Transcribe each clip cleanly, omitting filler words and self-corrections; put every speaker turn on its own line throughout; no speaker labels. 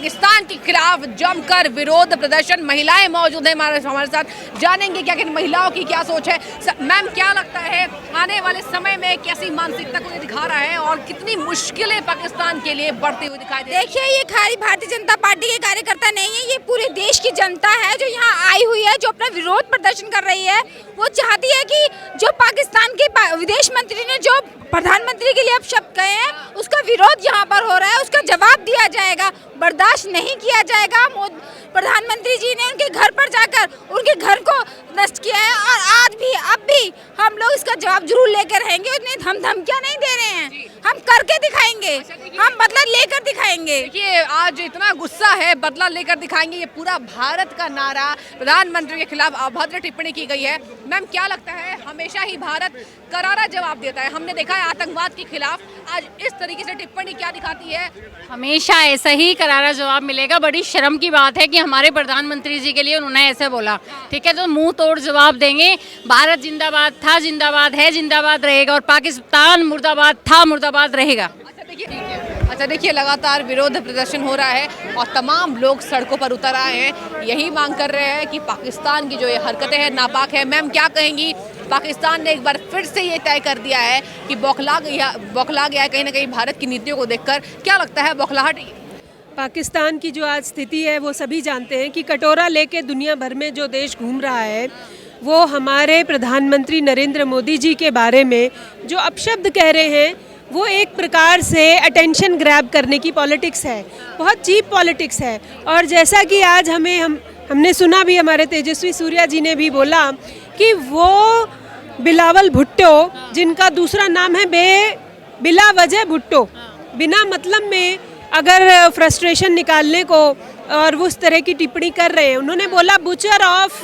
पाकिस्तान के खिलाफ जमकर विरोध प्रदर्शन। महिलाएं मौजूद हैं हमारे साथ, जानेंगे क्या महिलाओं की क्या सोच है। मैम, क्या लगता है आने वाले समय में कैसी मानसिकता को ये दिखा रहा है और कितनी मुश्किलें पाकिस्तान के लिए बढ़ती हुई दिखाई दे रही है?
देखिए, ये खाली भारतीय जनता पार्टी के कार्यकर्ता नहीं है, ये पूरे देश की जनता है जो यहाँ आई हुई है, जो अपना विरोध प्रदर्शन कर रही है। वो चाहती है कि जो पाकिस्तान के विदेश मंत्री ने जो प्रधानमंत्री के लिए अब शब्द कहे हैं, उसका विरोध यहाँ पर हो रहा है, उसका जवाब दिया जाएगा, बर्दाश्त नहीं किया जाएगा। प्रधानमंत्री जी ने उनके घर पर जाकर उनके घर को नष्ट किया है और आज भी अब भी हम लोग इसका जवाब जरूर लेकर रहेंगे। उन्हें हम धमकियां नहीं दे रहे हैं, हम करके दिखाएंगे, हम बदला लेकर दिखाएंगे।
देखिए, आज इतना गुस्सा है, बदला लेकर दिखाएंगे, ये पूरा भारत का नारा प्रधानमंत्री के खिलाफ अभद्र टिप्पणी की गई है। मैम, क्या लगता है हमेशा ही भारत करारा जवाब देता है? हमने देखा है आतंकवाद के खिलाफ, आज इस तरीके से टिप्पणी क्या दिखाती है?
हमेशा ऐसा ही करारा जवाब मिलेगा। बड़ी शर्म की बात है कि हमारे प्रधानमंत्री जी के लिए उन्होंने ऐसे बोला। ठीक है, तो मुंह तोड़ जवाब देंगे। भारत जिंदाबाद था, जिंदाबाद है, जिंदाबाद रहेगा, और पाकिस्तान मुर्दाबाद था, मुर्दाबाद रहेगा।
अच्छा देखिए, लगातार विरोध प्रदर्शन हो रहा है और तमाम लोग सड़कों पर उतर आए हैं, यही मांग कर रहे हैं कि पाकिस्तान की जो ये हरकतें हैं नापाक है। मैम, क्या कहेंगी? पाकिस्तान ने एक बार फिर से ये तय कर दिया है कि बौखला गया है कहीं ना कहीं भारत की नीतियों को देखकर। क्या लगता है, बौखलाहट?
पाकिस्तान की जो आज स्थिति है वो सभी जानते हैं कि कटोरा लेके दुनिया भर में जो देश घूम रहा है, वो हमारे प्रधानमंत्री नरेंद्र मोदी जी के बारे में जो अपशब्द कह रहे हैं, वो एक प्रकार से अटेंशन ग्रैब करने की पॉलिटिक्स है, बहुत चीप पॉलिटिक्स है। और जैसा कि आज हमने सुना भी, हमारे तेजस्वी सूर्या जी ने भी बोला कि वो बिलावल भुट्टो, जिनका दूसरा नाम है बिला वजह भुट्टो, बिना मतलब में अगर फ्रस्ट्रेशन निकालने को और उस तरह की टिप्पणी कर रहे हैं। उन्होंने बोला बुचर ऑफ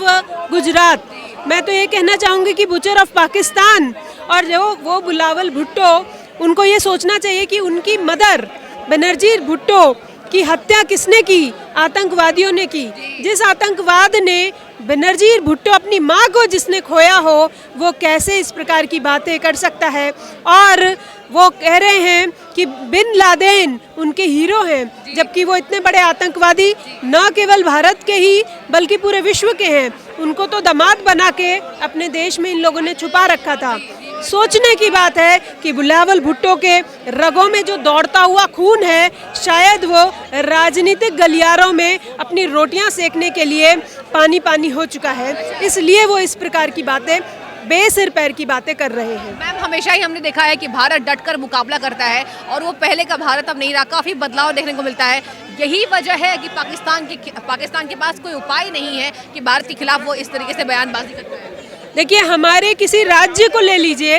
गुजरात, मैं तो ये कहना चाहूँगी कि बुचर ऑफ पाकिस्तान। और जो वो बिलावल भुट्टो, उनको ये सोचना चाहिए कि उनकी मदर बनर्जीर भुट्टो की हत्या किसने की? आतंकवादियों ने की। जिस आतंकवाद ने बनर्जीर भुट्टो, अपनी माँ को जिसने खोया हो, वो कैसे इस प्रकार की बातें कर सकता है? और वो कह रहे हैं कि बिन लादेन उनके हीरो हैं, जबकि वो इतने बड़े आतंकवादी न केवल भारत के ही बल्कि पूरे विश्व के हैं। उनको तो दामाद बना के अपने देश में इन लोगों ने छुपा रखा था। सोचने की बात है कि बिलावल भुट्टो के रगों में जो दौड़ता हुआ खून है, शायद वो राजनीतिक गलियारों में अपनी रोटियां सेकने के लिए पानी पानी हो चुका है, इसलिए वो इस प्रकार की बातें, बेसिर पैर की बातें कर रहे हैं।
मैम, हमेशा ही हमने देखा है कि भारत डटकर मुकाबला करता है और वो पहले का भारत अब नहीं रहा, काफ़ी बदलाव देखने को मिलता है। यही वजह है कि पाकिस्तान के पास कोई उपाय नहीं है कि भारत के खिलाफ वो इस तरीके से बयानबाजी करता है।
देखिए, हमारे किसी राज्य को ले लीजिए,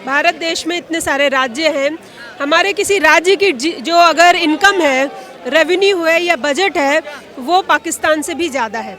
भारत देश में इतने सारे राज्य हैं, हमारे किसी राज्य की जो अगर इनकम है, रेवेन्यू है या बजट है, वो पाकिस्तान से भी ज़्यादा है,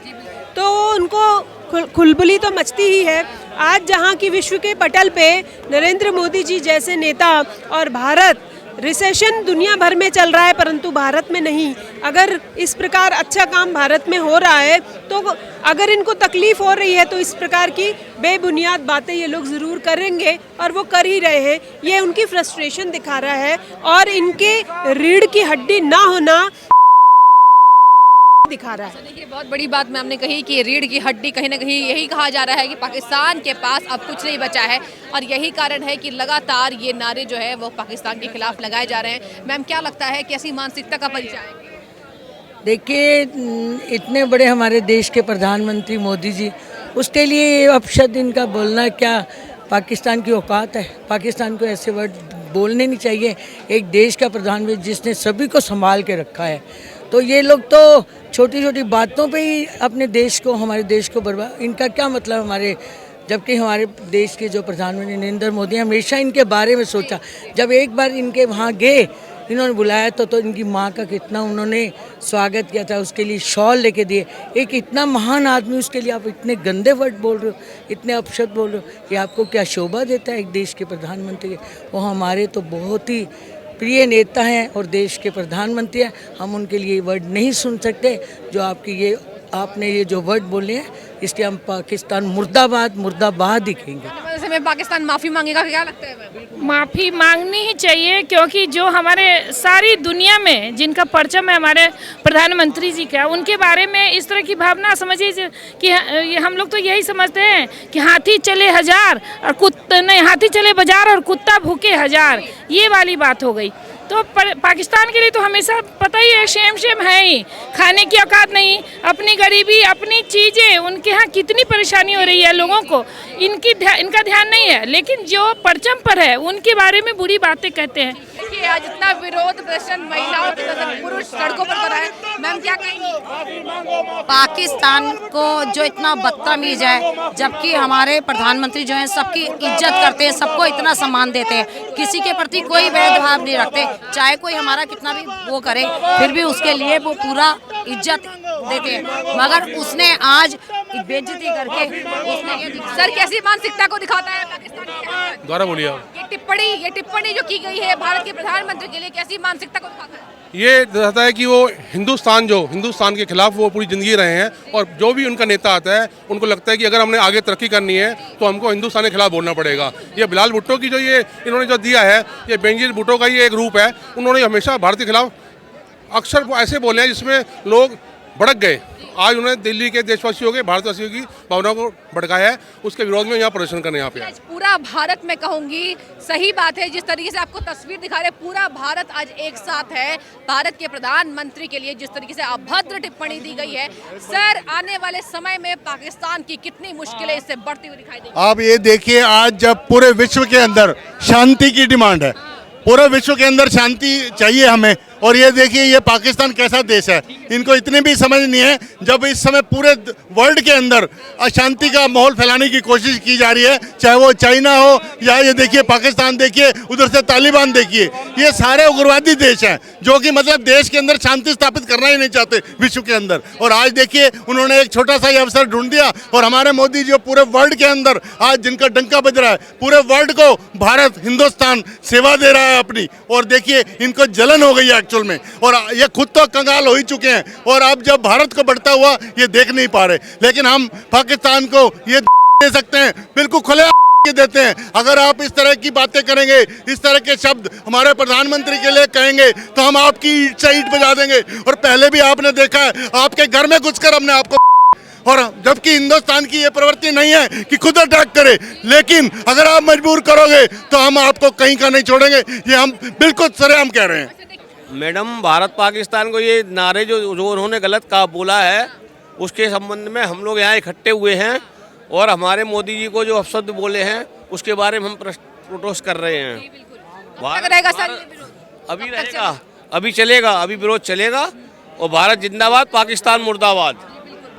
तो उनको खुलबुली तो मचती ही है। आज जहाँ की विश्व के पटल पे नरेंद्र मोदी जी जैसे नेता और भारत, रिसेशन दुनिया भर में चल रहा है परंतु भारत में नहीं। अगर इस प्रकार अच्छा काम भारत में हो रहा है, तो अगर इनको तकलीफ हो रही है तो इस प्रकार की बेबुनियाद बातें ये लोग ज़रूर करेंगे, और वो कर ही रहे हैं। ये उनकी फ्रस्ट्रेशन दिखा रहा है और इनके रीढ़ की हड्डी ना होना दिखा रहा है।
देखिए, बहुत बड़ी बात मैम ने कही कि रीढ़ की हड्डी, कहीं ना कहीं यही कहा जा रहा है कि पाकिस्तान के पास अब कुछ नहीं बचा है, और यही कारण है कि लगातार ये नारे जो है वो पाकिस्तान के खिलाफ लगाए जा रहे हैं। मैम, क्या लगता है कैसी मानसिकता का परिचय है?
देखिए, इतने बड़े हमारे देश के प्रधानमंत्री मोदी जी, उसके लिए अपशब्द इनका बोलना क्या पाकिस्तान की औकात है? पाकिस्तान को ऐसे वर्ड बोलने नहीं चाहिए। एक देश का प्रधानमंत्री जिसने सभी को संभाल के रखा है, तो ये लोग तो छोटी छोटी बातों पे ही अपने देश को, हमारे देश को बर्बाद, इनका क्या मतलब हमारे, जबकि हमारे देश के जो प्रधानमंत्री नरेंद्र मोदी हमेशा इनके बारे में सोचा। जब एक बार इनके वहाँ गए, इन्होंने बुलाया तो इनकी माँ का कितना उन्होंने स्वागत किया था, उसके लिए शॉल लेके दिए। एक इतना महान आदमी, उसके लिए आप इतने गंदे वर्ड बोल रहे हो, इतने अपशब्द बोल रहे हो, ये आपको क्या शोभा देता है एक देश के प्रधानमंत्री? वो हमारे तो बहुत ही प्रिय नेता हैं और देश के प्रधानमंत्री हैं। हम उनके लिए वर्ड नहीं सुन सकते जो आपने ये जो वर्ड बोले हैं, इसलिए हम पाकिस्तान मुर्दाबाद मुर्दाबाद ही कहेंगे।
ऐसे में पाकिस्तान माफी मांगेगा, क्या लगता है मैम?
माफ़ी मांगनी ही चाहिए, क्योंकि जो हमारे सारी दुनिया में जिनका परचम है हमारे प्रधानमंत्री जी का, उनके बारे में इस तरह की भावना समझिए कि हम लोग तो यही समझते हैं कि हाथी चले हजार और कुत्ता नहीं, हाथी चले बाजार और कुत्ता भूखे हजार, ये वाली बात हो गई। तो पाकिस्तान के लिए तो हमेशा पता ही है, शेम है ही, खाने की औकात नहीं, अपनी गरीबी, अपनी चीज़ें, उनके यहाँ कितनी परेशानी हो रही है लोगों को, इनका ध्यान नहीं है। लेकिन जो परचम पर है उनके बारे में बुरी बातें कहते हैं।
देखिए आज इतना विरोध प्रदर्शन महिलाओं के साथ पुरुष सड़कों पर कर रहे हैं, मैम क्या कहेंगी?
पाकिस्तान को जो इतना बदतमीज है, जबकि हमारे प्रधानमंत्री जो हैं सबकी इज्जत करते हैं, सबको इतना सम्मान देते हैं, किसी के प्रति कोई भेदभाव नहीं रखते, चाहे कोई हमारा कितना भी वो करे फिर भी उसके लिए वो पूरा इज्जत देते हैं। मगर उसने आज बेइज्जती करके उसने ये
सर कैसी मानसिकता को दिखाता है पाकिस्तान की?
दोबारा बोलिए आप।
ये टिप्पणी जो की गई है भारत के प्रधानमंत्री के लिए कैसी मानसिकता को दिखाता है?
ये दिखाता है कि वो हिंदुस्तान के खिलाफ वो पूरी ज़िंदगी रहे हैं, और जो भी उनका नेता आता है उनको लगता है कि अगर हमने आगे तरक्की करनी है तो हमको हिंदुस्तान के खिलाफ बोलना पड़ेगा। ये बिलाल भुट्टो की जो ये इन्होंने जो दिया है, ये बेनजीर भुट्टो का ये एक रूप है। उन्होंने हमेशा भारत के खिलाफ अक्सर ऐसे बोले हैं जिसमें लोग भड़क गए। आज उन्होंने दिल्ली के देशवासियों के, भारतवासियों की भावनाओं को भड़काया है, उसके विरोध में यहाँ प्रदर्शन करने यहाँ पे आए।
आज पूरा भारत में कहूंगी सही बात है, जिस तरीके से आपको तस्वीर दिखा रहे, पूरा भारत आज एक साथ है भारत के प्रधानमंत्री के लिए। जिस तरीके से अभद्र टिप्पणी दी गई है, सर आने वाले समय में पाकिस्तान की कितनी मुश्किलें इससे बढ़ती हुई दिखाई देंगी।
आप ये देखिए, आज जब पूरे विश्व के अंदर शांति की डिमांड है, पूरे विश्व के अंदर शांति चाहिए हमें, और ये देखिए ये पाकिस्तान कैसा देश है, इनको इतनी भी समझ नहीं है। जब इस समय पूरे वर्ल्ड के अंदर अशांति का माहौल फैलाने की कोशिश की जा रही है, चाहे वो चाइना हो या ये देखिए पाकिस्तान, देखिए उधर से तालिबान, देखिए ये सारे उग्रवादी देश हैं जो कि मतलब देश के अंदर शांति स्थापित करना ही नहीं चाहते विश्व के अंदर। और आज देखिए उन्होंने एक छोटा सा ये अवसर ढूंढ दिया, और हमारे मोदी जी पूरे वर्ल्ड के अंदर आज जिनका डंका बज रहा है, पूरे वर्ल्ड को भारत हिंदुस्तान सेवा दे रहा है अपनी, और देखिए इनको जलन हो गई है एक्चुअल में, और ये खुद तो कंगाल हो ही चुके हैं, और अब जब भारत को बढ़ता हुआ ये देख नहीं पा रहे। लेकिन हम पाकिस्तान को ये दे सकते हैं, बिल्कुल खुले देते हैं। अगर आप इस तरह की बातें करेंगे, इस तरह के शब्द हमारे प्रधानमंत्री के लिए कहेंगे, तो हम आपकी ईंट से ईंट बजा देंगे। और पहले भी आपने देखा है, आपके घर में घुसकर हमने आपको, और जबकि हिंदुस्तान की ये प्रवृत्ति नहीं है कि खुद अटैक करे, लेकिन अगर आप मजबूर करोगे तो हम आपको कहीं का नहीं छोड़ेंगे, ये हम बिल्कुल सरेआम कह रहे हैं।
मैडम, भारत पाकिस्तान को ये नारे जो उन्होंने गलत कहा बोला है, उसके संबंध में हम लोग यहाँ इकट्ठे हुए हैं, और हमारे मोदी जी को जो अपशब्द बोले हैं उसके बारे में हम प्रोटेस्ट कर रहे हैं। अभी रहेगा, अभी चलेगा, अभी विरोध चलेगा, और भारत जिंदाबाद, पाकिस्तान मुर्दाबाद।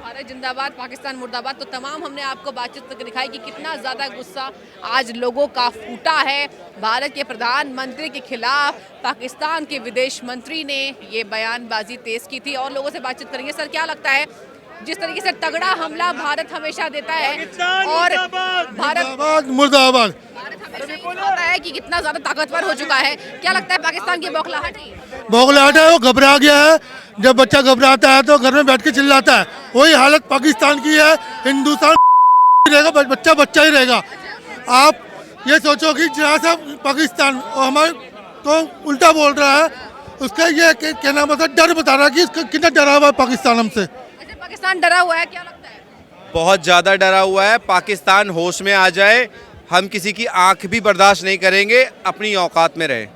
भारत जिंदाबाद, पाकिस्तान मुर्दाबाद। तो तमाम हमने आपको बातचीत करके दिखाई कि कितना ज़्यादा गुस्सा आज लोगों का फूटा है भारत के प्रधानमंत्री के खिलाफ। पाकिस्तान के विदेश मंत्री ने ये बयानबाजी तेज की थी, और लोगों से बातचीत करेंगे। सर क्या लगता है, जिस तरीके से तगड़ा हमला भारत हमेशा देता है, और भारत
मुर्दाबाद
होता है कि कितना ज्यादा ताकतवर हो चुका है, क्या लगता है पाकिस्तान की बौखलाहट
है, वो घबरा गया है। जब बच्चा घबराता है तो घर में बैठ के चिल्लाता है, वही हालत पाकिस्तान की है। हिंदुस्तान रहेगा, बच्चा बच्चा ही रहेगा। आप ये सोचो कि जरा सा पाकिस्तान और हमारे तो उल्टा बोल रहा है, उसका ये कहना मतलब डर बता रहा है कि इसका कितना डरा हुआ है पाकिस्तान हमसे।
पाकिस्तान डरा हुआ है, क्या लगता है?
बहुत ज़्यादा डरा हुआ है। पाकिस्तान होश में आ जाए, हम किसी की आंख भी बर्दाश्त नहीं करेंगे, अपनी औकात में रहे।